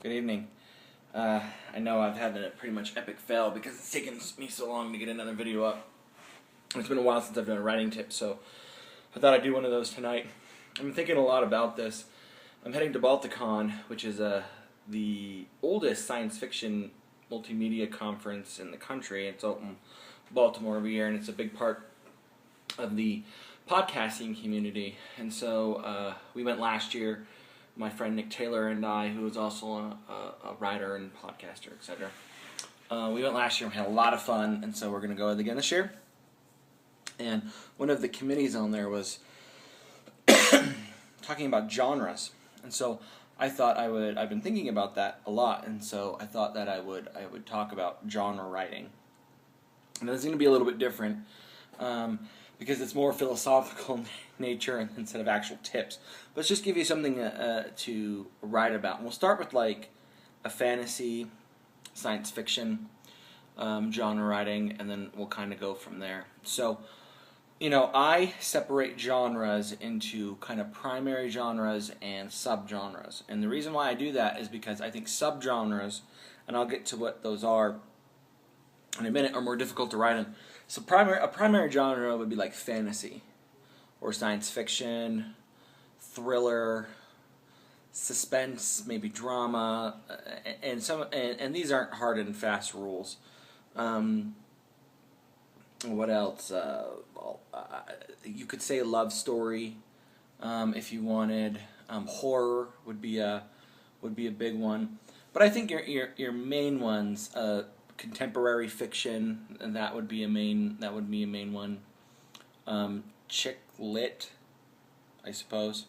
Good evening. I know I've had a pretty much epic fail because it's taken me so long to get another video up. It's been a while since I've done a writing tip, so I thought I'd do one of those tonight. I've been thinking a lot about this. I'm heading to Balticon, which is the oldest science fiction multimedia conference in the country. It's out in Baltimore every year, and it's a big part of the podcasting community. And so we went last year. My friend Nick Taylor and I, who is also a writer and podcaster, etc. We went last year and had a lot of fun, and so we're going to go again this year. And one of the committees on there was talking about genres, and so I thought I've been thinking about that a lot, and so I thought that I would talk about genre writing. And it's going to be a little bit different because it's more philosophical nature instead of actual tips. But let's just give you something to write about. And we'll start with like a fantasy, science fiction genre writing, and then we'll kind of go from there. So, I separate genres into kind of primary genres and subgenres. And the reason why I do that is because I think subgenres, and I'll get to what those are in a minute, are more difficult to write in. So a primary genre would be like fantasy, or science fiction, thriller, suspense, maybe drama, and these aren't hard and fast rules. What else? You could say love story, if you wanted. Horror would be a big one. But I think your main ones, contemporary fiction, and that would be a main one. Chick lit, I suppose,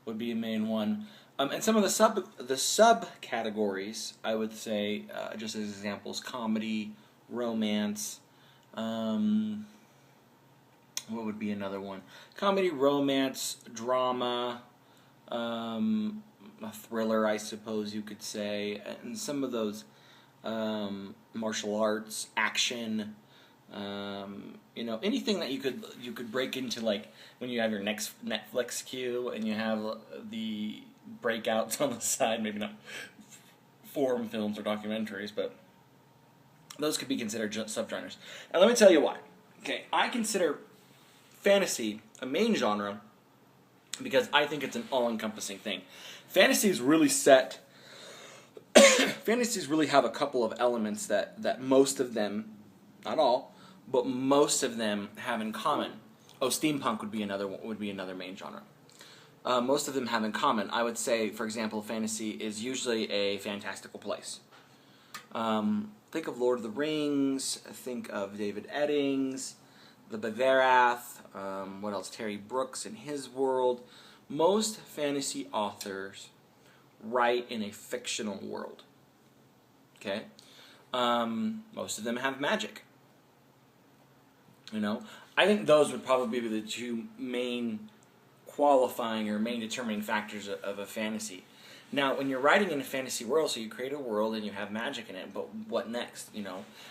would be a main one. And some of the subcategories, I would say, just as examples: comedy, romance. What would be another one? Comedy, romance, drama, a thriller, I suppose you could say, and some of those martial arts, action, anything that you could break into, like when you have your next Netflix queue and you have the breakouts on the side, maybe not forum films or documentaries, but those could be considered subgenres. And let me tell you why. Okay, I consider fantasy a main genre because I think it's an all-encompassing thing. Fantasies really have a couple of elements that most of them, not all, but most of them have in common. Steampunk would be another main genre. Most of them have in common. I would say, for example, fantasy is usually a fantastical place. Think of Lord of the Rings. Think of David Eddings, the Bavarath. What else? Terry Brooks in his world. Most fantasy authors write in a fictional world. Okay, most of them have magic. I think those would probably be the two main qualifying or main determining factors of a fantasy. Now, when you're writing in a fantasy world, so you create a world and you have magic in it, but what next,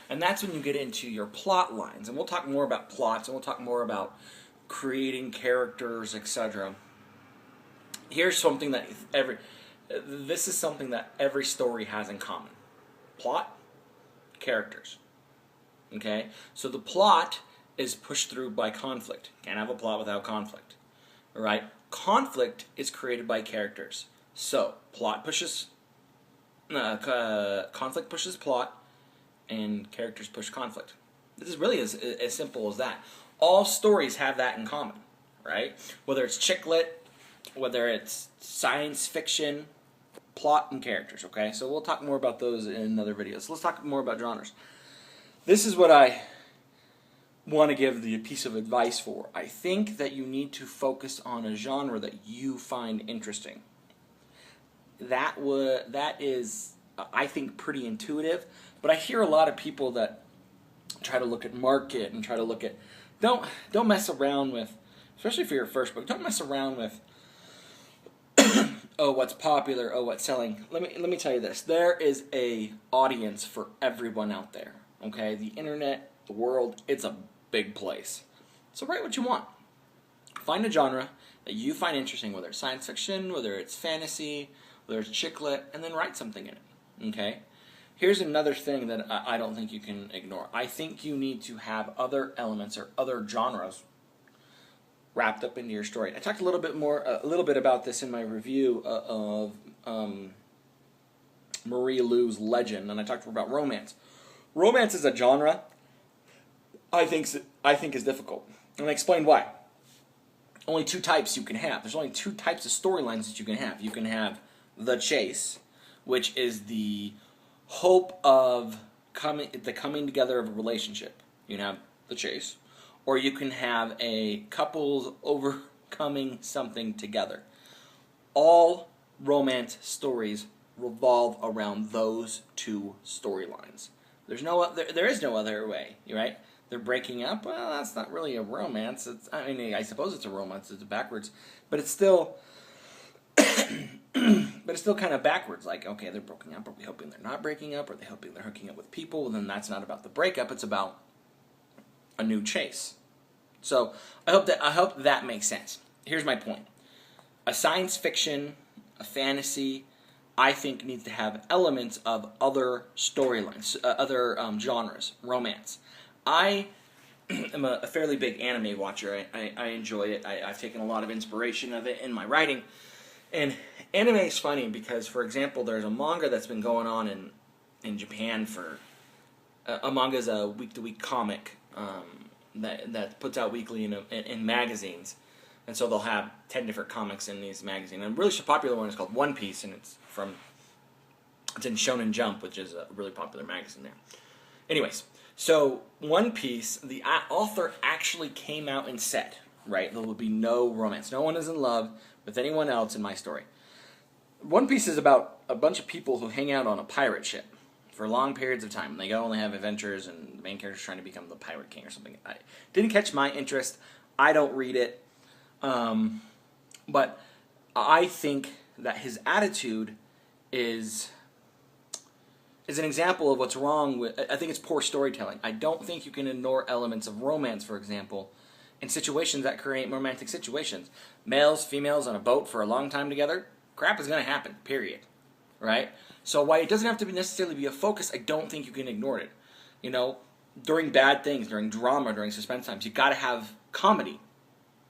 And that's when you get into your plot lines. And we'll talk more about plots, and we'll talk more about creating characters, etc. Here's something that this is something that every story has in common. Plot, characters. Okay? So the plot is pushed through by conflict. Can't have a plot without conflict. All right? Conflict is created by characters. So, conflict pushes plot, and characters push conflict. This is really as simple as that. All stories have that in common, right? Whether it's chick lit, whether it's science fiction, plot and characters, okay? So we'll talk more about those in another video. So let's talk more about genres. This is what I want to give the piece of advice for. I think that you need to focus on a genre that you find interesting. That is, I think, pretty intuitive, but I hear a lot of people that try to look at market and try to look at, don't mess around with, especially for your first book, don't mess around with, oh, what's popular, oh, what's selling. Let me tell you this, there is a audience for everyone out there, okay? The internet, the world, it's a big place. So write what you want. Find a genre that you find interesting, whether it's science fiction, whether it's fantasy, there's chick lit, and then write something in it. Okay? Here's another thing that I don't think you can ignore. I think you need to have other elements or other genres wrapped up into your story. I talked a little bit about this in my review of Marie Lu's Legend, and I talked about romance. Romance is a genre I think is difficult, and I explained why. Only two types you can have. There's only two types of storylines that you can have. You can have the chase, which is the hope of the coming together of a relationship. You can have the chase, or you can have a couple's overcoming something together. All romance stories revolve around those two storylines. There is no other way, right? They're breaking up. Well, that's not really a romance. I suppose it's a romance. It's backwards, but it's still, kind of backwards. Like, okay, they're broken up. Are we hoping they're not breaking up? Are they hoping they're hooking up with people? Well, then that's not about the breakup. It's about a new chase. So I hope that makes sense. Here's my point: a science fiction, a fantasy, I think needs to have elements of other storylines, other genres, romance. I am a fairly big anime watcher. I enjoy it. I've taken a lot of inspiration of it in my writing. And anime is funny because, for example, there's a manga that's been going on in Japan for... a manga is a week-to-week comic that puts out weekly in magazines. And so they'll have 10 different comics in these magazines. And a really popular one is called One Piece, and it's in Shonen Jump, which is a really popular magazine there. Anyways, so One Piece, the author actually came out and said, right, there will be no romance. No one is in love with anyone else in my story. One Piece is about a bunch of people who hang out on a pirate ship for long periods of time. They go and they have adventures, and the main character's trying to become the pirate king or something. Didn't catch my interest. I don't read it. But I think that his attitude is an example of what's wrong with... I think it's poor storytelling. I don't think you can ignore elements of romance, for example, in situations that create romantic situations. Males, females on a boat for a long time together, crap is going to happen, period. Right? So while it doesn't have to necessarily be a focus, I don't think you can ignore it. You know, during bad things, during drama, during suspense times, you got to have comedy.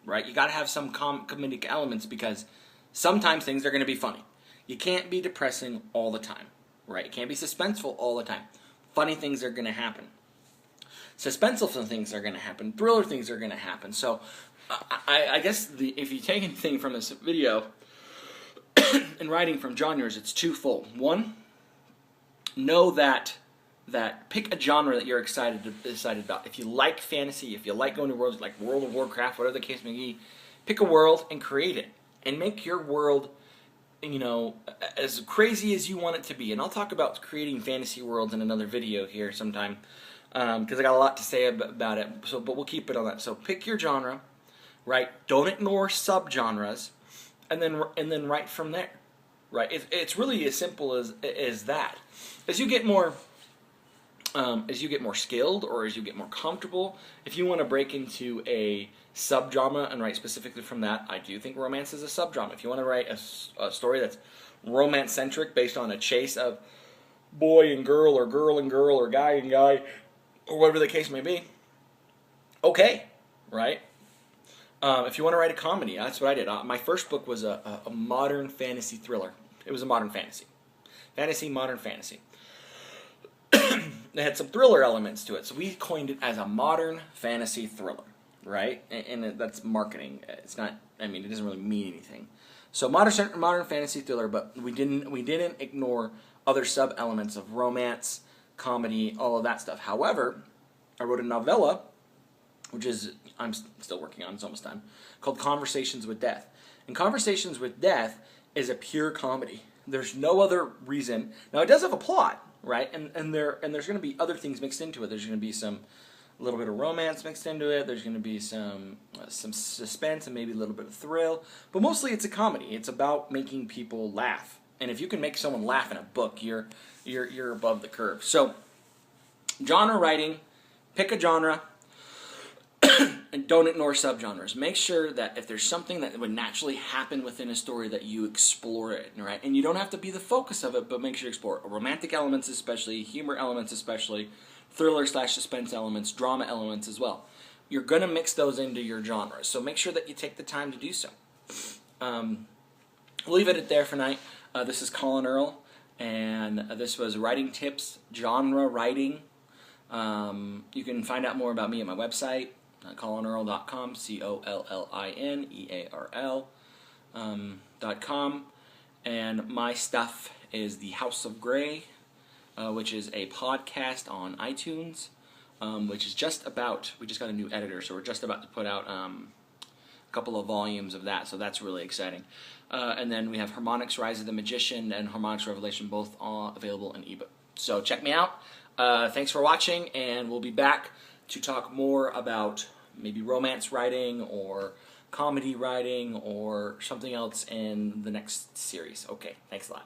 Right? You got to have some comedic elements because sometimes things are going to be funny. You can't be depressing all the time. Right? It can't be suspenseful all the time. Funny things are going to happen. Suspenseful things are going to happen. Thriller things are going to happen. So, I guess if you take anything from this video in writing from genres, it's twofold. One, know that pick a genre that you're excited about. If you like fantasy, if you like going to worlds like World of Warcraft, whatever the case may be, pick a world and create it. And make your world, you know, as crazy as you want it to be. And I'll talk about creating fantasy worlds in another video here sometime, because I got a lot to say about it. So, but we'll keep it on that. So pick your genre, right? Don't ignore subgenres, and then write from there, right? It's really as simple as that. As you get more skilled, or as you get more comfortable, if you want to break into a subgenre and write specifically from that, I do think romance is a subgenre. If you want to write a story that's romance-centric based on a chase of boy and girl, or guy and guy, or whatever the case may be, okay, right? If you want to write a comedy, that's what I did. My first book was a modern fantasy thriller. It was a modern fantasy. Modern fantasy. It had some thriller elements to it, so we coined it as a modern fantasy thriller, right? And that's marketing. It's not. I mean, it doesn't really mean anything. So modern fantasy thriller, but we didn't ignore other sub elements of romance, comedy, all of that stuff. However, I wrote a novella, which is I'm still working on. It's almost done. Called Conversations with Death, and Conversations with Death is a pure comedy. There's no other reason. Now it does have a plot. Right, and there's going to be other things mixed into it. There's going to be a little bit of romance mixed into it. There's going to be some suspense and maybe a little bit of thrill. But mostly it's a comedy. It's about making people laugh. And if you can make someone laugh in a book, you're above the curve. So, genre writing, pick a genre, And don't ignore subgenres. Make sure that if there's something that would naturally happen within a story, that you explore it, right? And you don't have to be the focus of it, but make sure you explore it. Romantic elements especially, humor elements especially, thriller/suspense elements, drama elements as well. You're going to mix those into your genres, so make sure that you take the time to do so. We'll leave it there for tonight. This is Collin Earl, and this was Writing Tips, Genre Writing. You can find out more about me at my website, collinearl.com, collinearl.com, and my stuff is The House of Grey, which is a podcast on iTunes, which is we just got a new editor, so we're just about to put out a couple of volumes of that, so that's really exciting. And then we have Harmonics, Rise of the Magician, and Harmonics Revelation, both available in ebook. So check me out. Thanks for watching, and we'll be back to talk more about maybe romance writing or comedy writing or something else in the next series. Okay, thanks a lot.